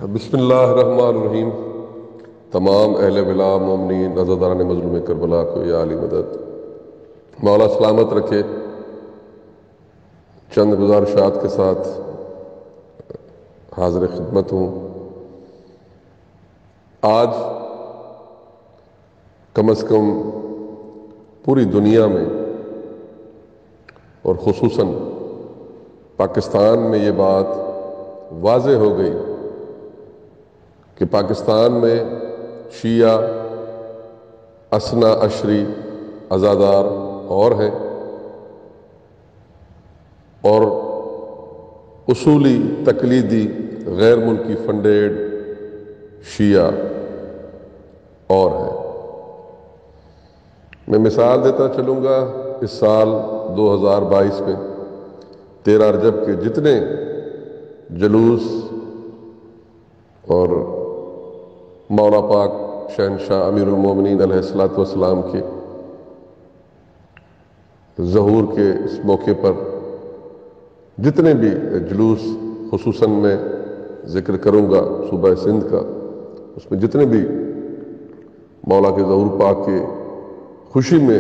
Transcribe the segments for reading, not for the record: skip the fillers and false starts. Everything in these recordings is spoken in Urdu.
بسم اللہ الرحمن الرحیم۔ تمام اہل ولا مومنین عزاداران مظلوم کربلا کو یا علی مدد مولا سلامت رکھے۔ چند گزارشات کے ساتھ حاضر خدمت ہوں۔ آج کم از کم پوری دنیا میں اور خصوصاً پاکستان میں یہ بات واضح ہو گئی کہ پاکستان میں شیعہ اثنا عشری عزادار اور ہیں اور اصولی تقلیدی غیر ملکی فنڈیڈ شیعہ اور ہیں۔ میں مثال دیتا چلوں گا۔ اس سال 2022 میں 13 رجب کے جتنے جلوس اور مولا پاک شہنشاہ امیر المومنین علیہ الصلوۃ والسلام کے ظہور کے اس موقع پر جتنے بھی جلوس خصوصاً میں ذکر کروں گا صوبہ سندھ کا، اس میں جتنے بھی مولا کے ظہور پاک کے خوشی میں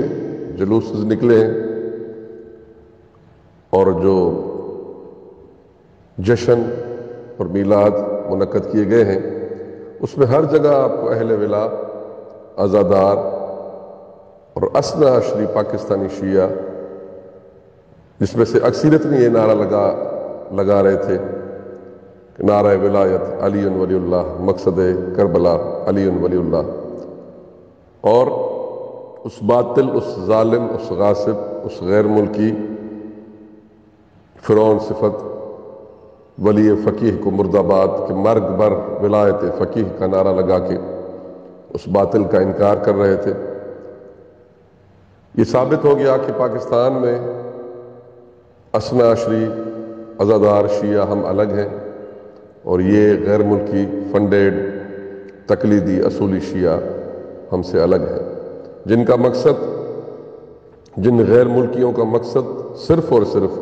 جلوس نکلے ہیں اور جو جشن اور میلاد منعقد کیے گئے ہیں، اس میں ہر جگہ آپ کو اہل ولا، عزادار اور اثنا عشری پاکستانی شیعہ، جس میں سے اکثریت نے یہ نعرہ لگا رہے تھے کہ نعرہ ولایت علی ولی اللہ، مقصد کربلا علی ولی اللہ، اور اس باطل، اس ظالم، اس غاصب، اس غیر ملکی فرعون صفت ولی فقیہ کو مرد آباد کے مرگ بر ولایت فقیہ کا نعرہ لگا کے اس باطل کا انکار کر رہے تھے۔ یہ ثابت ہو گیا کہ پاکستان میں اثنا عشری عزادار شیعہ ہم الگ ہیں اور یہ غیر ملکی فنڈیڈ تقلیدی اصولی شیعہ ہم سے الگ ہیں، جن کا مقصد، جن غیر ملکیوں کا مقصد صرف اور صرف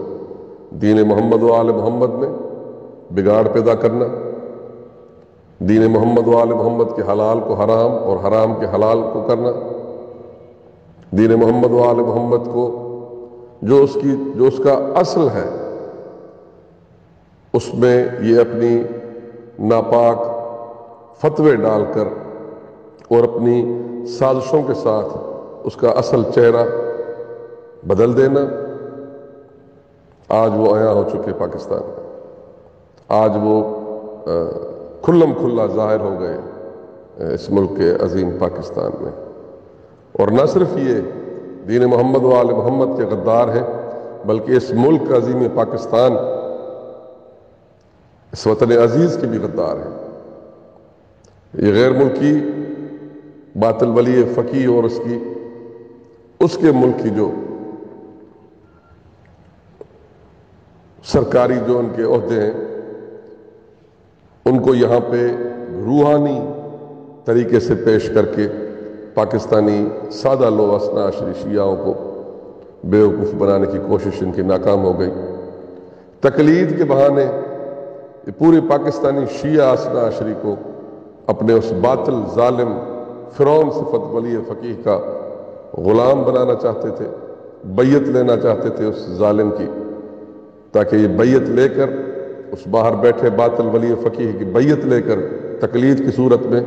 دین محمد و آل محمد میں بگاڑ پیدا کرنا، دین محمد و آل محمد کے حلال کو حرام اور حرام کے حلال کو کرنا، دین محمد و آل محمد کو جو اس کا اصل ہے اس میں یہ اپنی ناپاک فتوے ڈال کر اور اپنی سازشوں کے ساتھ اس کا اصل چہرہ بدل دینا۔ آج وہ عیاں ہو چکے پاکستان میں، آج وہ کھلم کھلا ظاہر ہو گئے اس ملک کے عظیم پاکستان میں۔ اور نہ صرف یہ دین محمد و آل محمد کے غدار ہیں، بلکہ اس ملک عظیم پاکستان، اس وطن عزیز کے بھی غدار ہیں۔ یہ غیر ملکی باطل ولی فقیہ اور اس کے ملک کی جو سرکاری جو ان کے عہدے ہیں، ان کو یہاں پہ روحانی طریقے سے پیش کر کے پاکستانی سادہ لو اثنا عشری شیعوں کو بیوقوف بنانے کی کوشش ان کی ناکام ہو گئی۔ تقلید کے بہانے یہ پوری پاکستانی شیعہ اثنا عشری کو اپنے اس باطل ظالم فرعون صفت ولی فقیہ کا غلام بنانا چاہتے تھے، بیعت لینا چاہتے تھے اس ظالم کی، تاکہ یہ بیعت لے کر اس باہر بیٹھے باطل ولی فقیہ کی بیعت لے کر تقلید کی صورت میں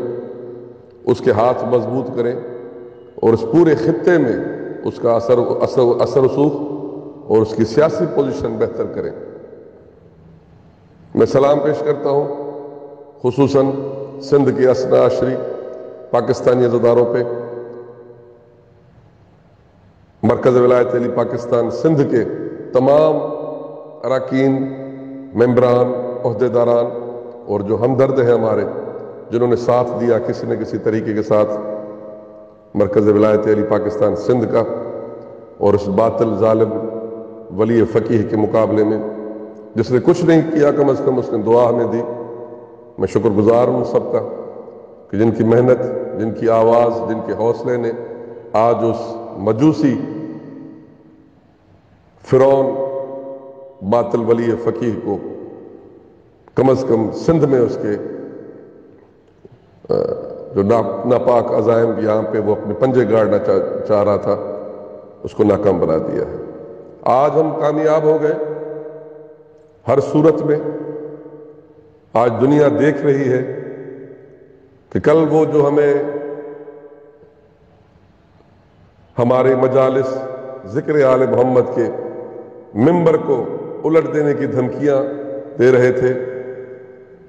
اس کے ہاتھ مضبوط کریں اور اس پورے خطے میں اس کا اثر رسوخ اور اس کی سیاسی پوزیشن بہتر کریں۔ میں سلام پیش کرتا ہوں خصوصاً سندھ کے اثنا عشری پاکستانی عزاداروں پہ، مرکز ولایت علی پاکستان سندھ کے تمام اراکین، ممبران، عہدیداران اور جو ہمدرد ہیں ہمارے، جنہوں نے ساتھ دیا کسی نہ کسی طریقے کے ساتھ مرکز ولایت علی پاکستان سندھ کا اور اس باطل ظالم ولی فقیہ کے مقابلے میں، جس نے کچھ نہیں کیا کم از کم اس نے دعا ہمیں دی۔ میں شکر گزار ہوں سب کا کہ جن کی محنت، جن کی آواز، جن کے حوصلے نے آج اس مجوسی فرعون باطل ولی فقیہ کو کم از کم سندھ میں اس کے جو ناپاک عزائم یہاں پہ وہ اپنے پنجے گاڑنا چاہ رہا تھا، اس کو ناکام بنا دیا ہے۔ آج ہم کامیاب ہو گئے ہر صورت میں۔ آج دنیا دیکھ رہی ہے کہ کل وہ جو ہمیں ہمارے مجالس ذکر آل محمد کے ممبر کو الٹ دینے کی دھمکیاں دے رہے تھے،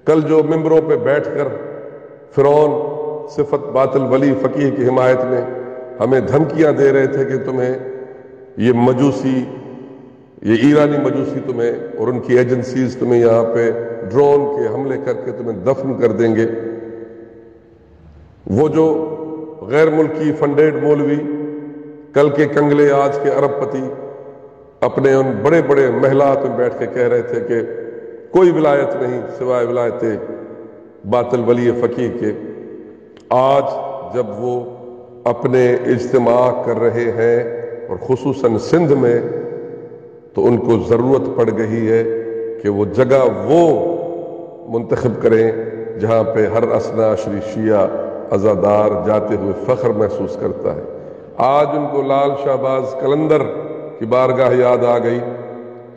کل جو ممبروں پہ بیٹھ کر فرعون صفت باطل ولی فقیہ کی حمایت میں ہمیں دھمکیاں دے رہے تھے کہ تمہیں یہ مجوسی، یہ ایرانی مجوسی تمہیں اور ان کی ایجنسیز تمہیں یہاں پہ ڈرون کے حملے کر کے تمہیں دفن کر دیں گے، وہ جو غیر ملکی فنڈیڈ مولوی کل کے کنگلے آج کے ارب پتی اپنے ان بڑے بڑے محلات میں بیٹھ کے کہہ رہے تھے کہ کوئی ولایت نہیں سوائے ولایت باطل ولی فقیہ کے، آج جب وہ اپنے اجتماع کر رہے ہیں اور خصوصاً سندھ میں، تو ان کو ضرورت پڑ گئی ہے کہ وہ جگہ وہ منتخب کریں جہاں پہ ہر اثنا عشری شیعہ عزادار جاتے ہوئے فخر محسوس کرتا ہے۔ آج ان کو لال شہباز قلندر کی بارگاہ یاد آ گئی،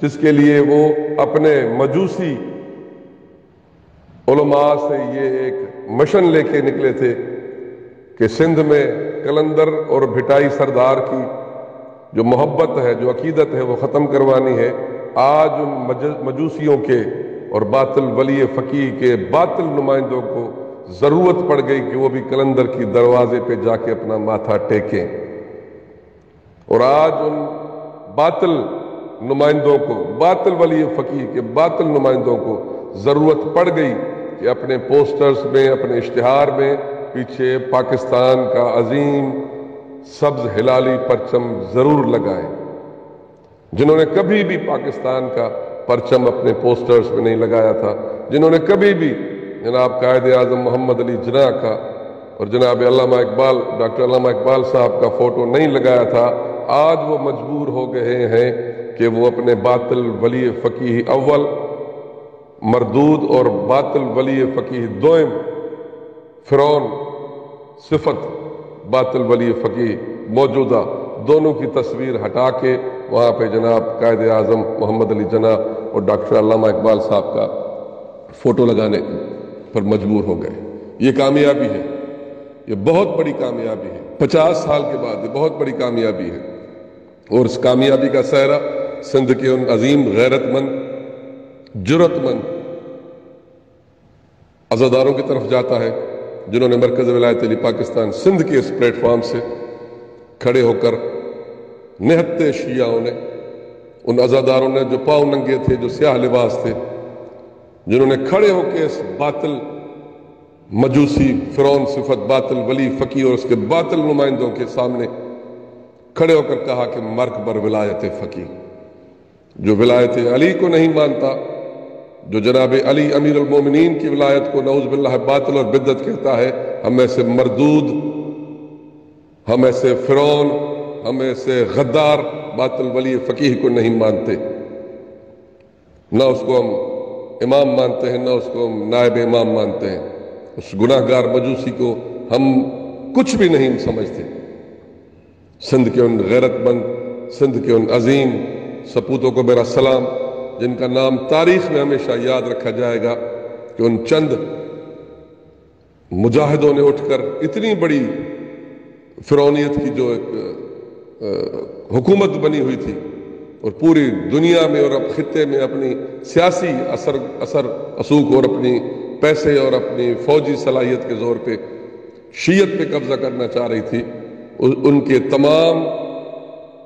جس کے لیے وہ اپنے مجوسی علماء سے یہ ایک مشن لے کے نکلے تھے کہ سندھ میں قلندر اور بھٹائی سردار کی جو محبت ہے، جو عقیدت ہے، وہ ختم کروانی ہے۔ آج ان مجوسیوں کے اور باطل ولی فقیہ کے باطل نمائندوں کو ضرورت پڑ گئی کہ وہ بھی قلندر کی دروازے پہ جا کے اپنا ماتھا ٹیکیں، اور آج ان باطل نمائندوں کو، باطل ولی فقیہ کے باطل نمائندوں کو ضرورت پڑ گئی کہ اپنے پوسٹرز میں، اپنے اشتہار میں پیچھے پاکستان کا عظیم سبز ہلالی پرچم ضرور لگائیں۔ جنہوں نے کبھی بھی پاکستان کا پرچم اپنے پوسٹرز میں نہیں لگایا تھا، جنہوں نے کبھی بھی جناب قائد اعظم محمد علی جناح کا اور جناب علامہ اقبال، ڈاکٹر علامہ اقبال صاحب کا فوٹو نہیں لگایا تھا، آج وہ مجبور ہو گئے ہیں کہ وہ اپنے باطل ولی فقیہ اول مردود اور باطل ولی فقیہ دوئم فرعون صفت باطل ولی فقیہ موجودہ دونوں کی تصویر ہٹا کے وہاں پہ جناب قائد اعظم محمد علی جناح اور ڈاکٹر علامہ اقبال صاحب کا فوٹو لگانے پر مجبور ہو گئے۔ یہ کامیابی ہے، یہ بہت بڑی کامیابی ہے، 50 سال کے بعد یہ بہت بڑی کامیابی ہے، اور اس کامیابی کا سہرا سندھ کے ان عظیم غیرت مند جرأت مند عزاداروں کی طرف جاتا ہے جنہوں نے مرکز ولایت علی پاکستان سندھ کے اس پلیٹ فارم سے کھڑے ہو کر نہتے شیعوں نے، ان عزاداروں نے جو پاؤں ننگے تھے، جو سیاہ لباس تھے، جنہوں نے کھڑے ہو کے اس باطل مجوسی فرعون صفت باطل ولی فقیہ اور اس کے باطل نمائندوں کے سامنے کھڑے ہو کر کہا کہ مرگ بر ولایت فقیہ، جو ولایت علی کو نہیں مانتا، جو جناب علی امیر المومنین کی ولایت کو نعوذ باللہ باطل اور بدعت کہتا ہے، ہم ایسے مردود، ہم ایسے فرعون، ہم ایسے غدار باطل ولی فقیہ کو نہیں مانتے، نہ اس کو ہم امام مانتے ہیں، نہ اس کو ہم نائب امام مانتے ہیں، اس گناہ گار مجوسی کو ہم کچھ بھی نہیں سمجھتے۔ سندھ کے ان غیرت مند، سندھ کے ان عظیم سپوتوں کو میرا سلام، جن کا نام تاریخ میں ہمیشہ یاد رکھا جائے گا کہ ان چند مجاہدوں نے اٹھ کر اتنی بڑی فرعونیت کی جو ایک حکومت بنی ہوئی تھی اور پوری دنیا میں اور اب خطے میں اپنی سیاسی اثر اسوق اور اپنی پیسے اور اپنی فوجی صلاحیت کے زور پہ شیعت پہ قبضہ کرنا چاہ رہی تھی، ان کے تمام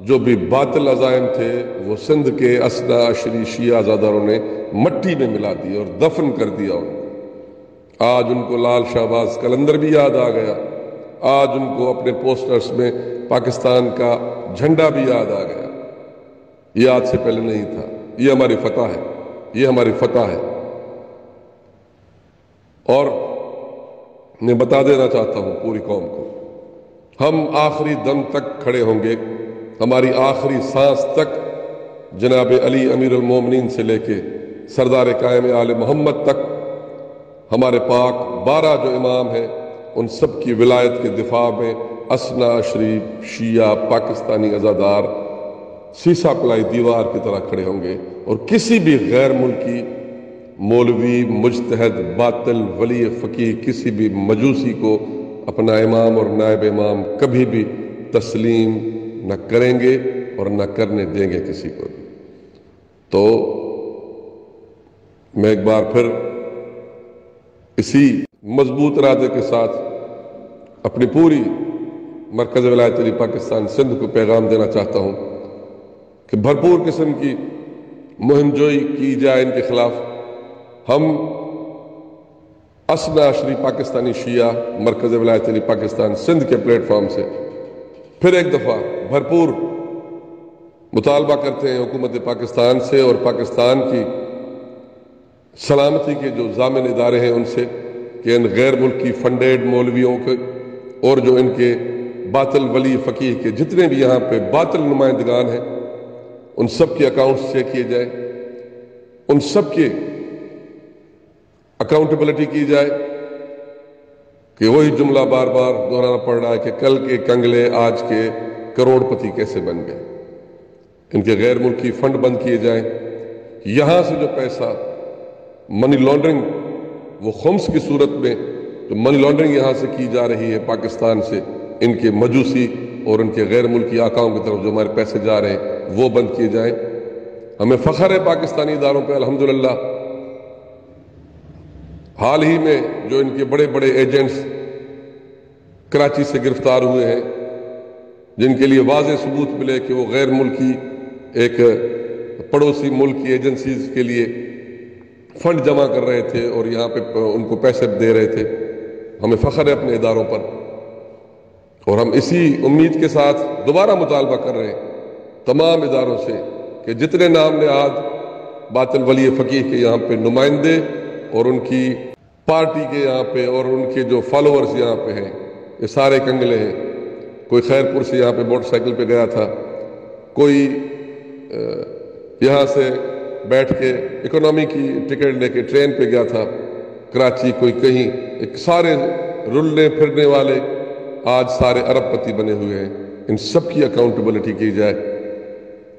جو بھی باطل عزائم تھے وہ سندھ کے اثنا عشری شیعہ عزاداروں نے مٹی میں ملا دی اور دفن کر دیا ان کو۔ آج ان کو لال شہباز قلندر بھی یاد آ گیا، آج ان کو اپنے پوسٹرز میں پاکستان کا جھنڈا بھی یاد آ گیا۔ یہ آج سے پہلے نہیں تھا، یہ ہماری فتح ہے، یہ ہماری فتح ہے۔ اور میں بتا دینا چاہتا ہوں پوری قوم کو، ہم آخری دم تک کھڑے ہوں گے، ہماری آخری سانس تک جناب علی امیر المومنین سے لے کے سردار قائم آل محمد تک، ہمارے پاک 12 جو امام ہیں ان سب کی ولایت کے دفاع میں اسنا عشری شیعہ پاکستانی عزادار سیسا پلائی دیوار کی طرح کھڑے ہوں گے، اور کسی بھی غیر ملکی مولوی، مجتہد، باطل، ولی فقیہ، کسی بھی مجوسی کو اپنا امام اور نائب امام کبھی بھی تسلیم نہ کریں گے اور نہ کرنے دیں گے کسی کو بھی۔ تو میں ایک بار پھر اسی مضبوط ارادے کے ساتھ اپنی پوری مرکز ولایت علی پاکستان سندھ کو پیغام دینا چاہتا ہوں کہ بھرپور قسم کی مہم جوئی کی جائے ان کے خلاف۔ ہم اسنا عشری پاکستانی شیعہ مرکز ولایت علی پاکستان سندھ کے پلیٹ فارم سے پھر ایک دفعہ بھرپور مطالبہ کرتے ہیں حکومت پاکستان سے اور پاکستان کی سلامتی کے جو ضامن ادارے ہیں ان سے کہ ان غیر ملکی فنڈیڈ مولویوں کے اور جو ان کے باطل ولی فقیہ کے جتنے بھی یہاں پہ باطل نمائندگان ہیں ان سب کے اکاؤنٹس چیک کیے جائیں، ان سب کے اکاؤنٹیبلٹی کی جائے کہ وہی جملہ بار بار دہرانا پڑ رہا ہے کہ کل کے کنگلے آج کے کروڑ پتی کیسے بن گئے۔ ان کے غیر ملکی فنڈ بند کیے جائیں، یہاں سے جو پیسہ منی لانڈرنگ وہ خمس کی صورت میں جو منی لانڈرنگ یہاں سے کی جا رہی ہے پاکستان سے ان کے مجوسی اور ان کے غیر ملکی آقاؤں کی طرف جو ہمارے پیسے جا رہے ہیں وہ بند کیے جائیں۔ ہمیں فخر ہے پاکستانی اداروں پہ الحمدللہ۔ حال ہی میں جو ان کے بڑے بڑے ایجنٹس کراچی سے گرفتار ہوئے ہیں جن کے لیے واضح ثبوت ملے کہ وہ غیر ملکی ایک پڑوسی ملک کی ایجنسیز کے لیے فنڈ جمع کر رہے تھے اور یہاں پہ ان کو پیسے دے رہے تھے، ہمیں فخر ہے اپنے اداروں پر، اور ہم اسی امید کے ساتھ دوبارہ مطالبہ کر رہے ہیں تمام اداروں سے کہ جتنے نام نہاد باطل ولی فقیہ کے یہاں پہ نمائندے اور ان کی پارٹی کے یہاں پہ اور ان کے جو فالوورز یہاں پہ ہیں یہ سارے کنگلے ہیں۔ کوئی خیرپور سے یہاں پہ موٹر سائیکل پہ گیا تھا، کوئی یہاں سے بیٹھ کے اکنامی کی ٹکٹ لے کے ٹرین پہ گیا تھا کراچی، کوئی کہیں، ایک سارے رلنے پھرنے والے آج سارے ارب پتی بنے ہوئے ہیں۔ ان سب کی اکاؤنٹیبلٹی کی جائے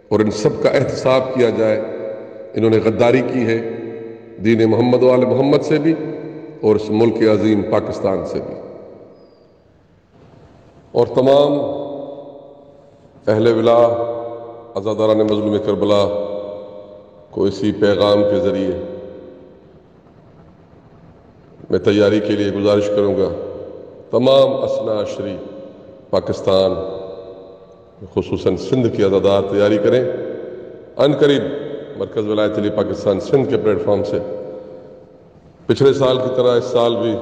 اور ان سب کا احتساب کیا جائے۔ انہوں نے غداری کی ہے دین محمد و آل محمد سے بھی اور اس ملک عظیم پاکستان سے بھی۔ اور تمام اہل ولا عزاداران مظلوم کربلا کو اسی پیغام کے ذریعے میں تیاری کے لیے گزارش کروں گا تمام اسنا عشری پاکستان خصوصاً سندھ کے عزادار تیاری کریں۔ ان قریب مرکز ولایت علی پاکستان سندھ کے پلیٹ فارم سے پچھلے سال کی طرح اس سال بھی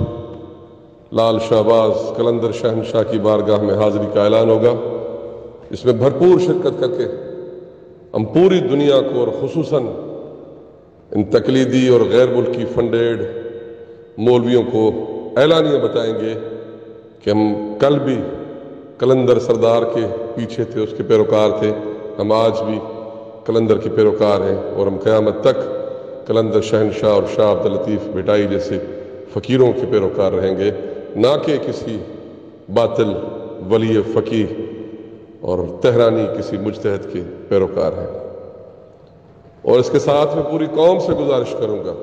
لال شہباز قلندر شہنشاہ کی بارگاہ میں حاضری کا اعلان ہوگا، اس میں بھرپور شرکت کر کے ہم پوری دنیا کو اور خصوصاً ان تقلیدی اور غیر ملکی فنڈیڈ مولویوں کو اعلانیہ بتائیں گے کہ ہم کل بھی قلندر سردار کے پیچھے تھے، اس کے پیروکار تھے، ہم آج بھی قلندر کے پیروکار ہیں اور ہم قیامت تک قلندر شہنشاہ اور شاہ عبداللطیف بھٹائی جیسے فقیروں کے پیروکار رہیں گے، نہ کہ کسی باطل ولی فقیہ اور تہرانی کسی مجتہد کے پیروکار ہیں۔ اور اس کے ساتھ میں پوری قوم سے گزارش کروں گا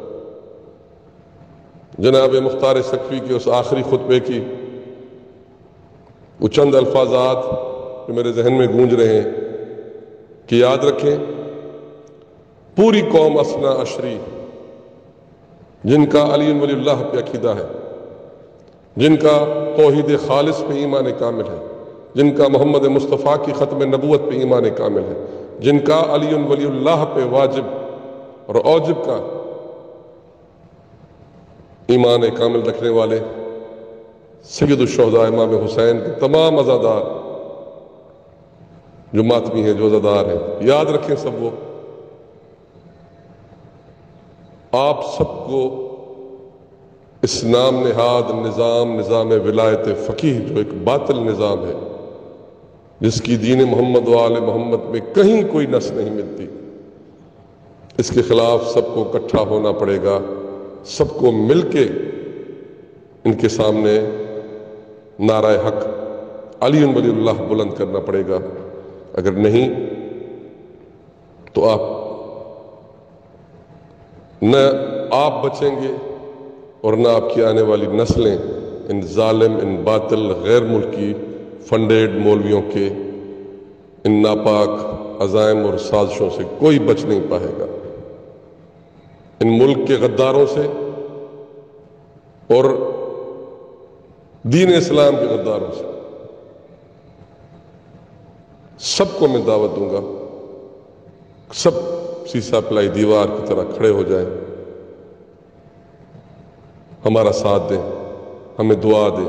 جناب مختار سقفی کے اس آخری خطبے کی وہ چند الفاظات جو میرے ذہن میں گونج رہے ہیں کہ یاد رکھیں پوری قوم اسنا عشری جن کا علی ولی اللہ پہ عقیدہ ہے، جن کا توحید خالص پہ ایمان کامل ہے، جن کا محمد مصطفیٰ کی ختم نبوت پہ ایمان کامل ہے، جن کا علی ولی اللہ پہ واجب اور اوجب کا ایمان کامل رکھنے والے سید الشہداء امام حسین کے تمام عزادار جو ماتمی ہیں، جو عزادار ہیں، یاد رکھیں سب وہ آپ سب کو اس نام نہاد نظام ولایت فقیہ جو ایک باطل نظام ہے جس کی دین محمد و آل محمد میں کہیں کوئی نص نہیں ملتی، اس کے خلاف سب کو اکٹھا ہونا پڑے گا، سب کو مل کے ان کے سامنے نعرہ حق علی ولی اللہ بلند کرنا پڑے گا، اگر نہیں تو نہ آپ بچیں گے اور نہ آپ کی آنے والی نسلیں ان ظالم، ان باطل، غیر ملکی فنڈیڈ مولویوں کے ان ناپاک عزائم اور سازشوں سے کوئی بچ نہیں پائے گا۔ ان ملک کے غداروں سے اور دین اسلام کے غداروں سے سب کو میں دعوت دوں گا، سب سیسا پلائی دیوار کی طرح کھڑے ہو جائیں، ہمارا ساتھ دیں، ہمیں دعا دیں۔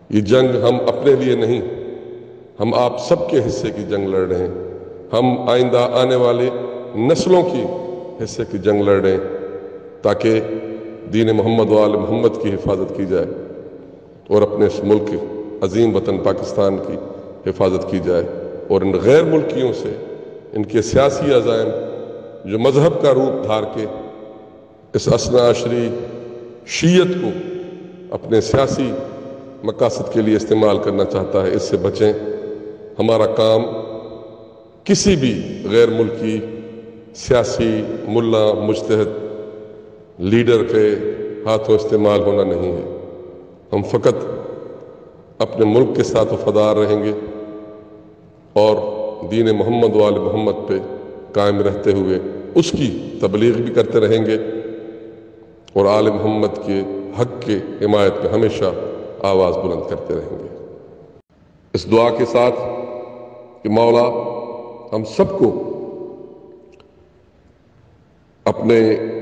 یہ جنگ ہم اپنے لیے نہیں، ہم آپ سب کے حصے کی جنگ لڑ رہے ہیں، ہم آئندہ آنے والے نسلوں کی حصے کی جنگ لڑ رہے ہیں، تاکہ دین محمد و آل محمد کی حفاظت کی جائے اور اپنے اس ملک عظیم وطن پاکستان کی حفاظت کی جائے، اور ان غیر ملکیوں سے ان کے سیاسی عزائم جو مذہب کا روپ دھار کے اس اثنا عشری شیعت کو اپنے سیاسی مقاصد کے لیے استعمال کرنا چاہتا ہے، اس سے بچیں۔ ہمارا کام کسی بھی غیر ملکی سیاسی ملا مجتہد لیڈر کے ہاتھوں استعمال ہونا نہیں ہے۔ ہم فقط اپنے ملک کے ساتھ وفادار رہیں گے اور دین محمد و آل محمد پہ قائم رہتے ہوئے اس کی تبلیغ بھی کرتے رہیں گے اور آل محمد کے حق کے حمایت پہ ہمیشہ آواز بلند کرتے رہیں گے، اس دعا کے ساتھ کہ مولا ہم سب کو اپنے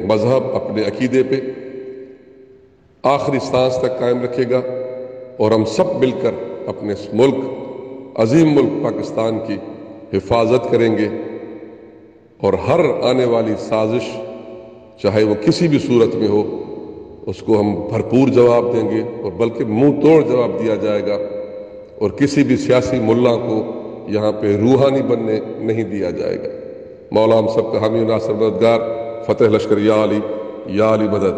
مذہب، اپنے عقیدے پہ آخری سانس تک قائم رکھے گا، اور ہم سب مل کر اپنے اس ملک، عظیم ملک پاکستان کی حفاظت کریں گے، اور ہر آنے والی سازش چاہے وہ کسی بھی صورت میں ہو اس کو ہم بھرپور جواب دیں گے، اور بلکہ منہ توڑ جواب دیا جائے گا، اور کسی بھی سیاسی ملا کو یہاں پہ روحانی بننے نہیں دیا جائے گا۔ مولا ہم سب کا حامی و ناصر مددگار، فتح لشکر یا علی مدد۔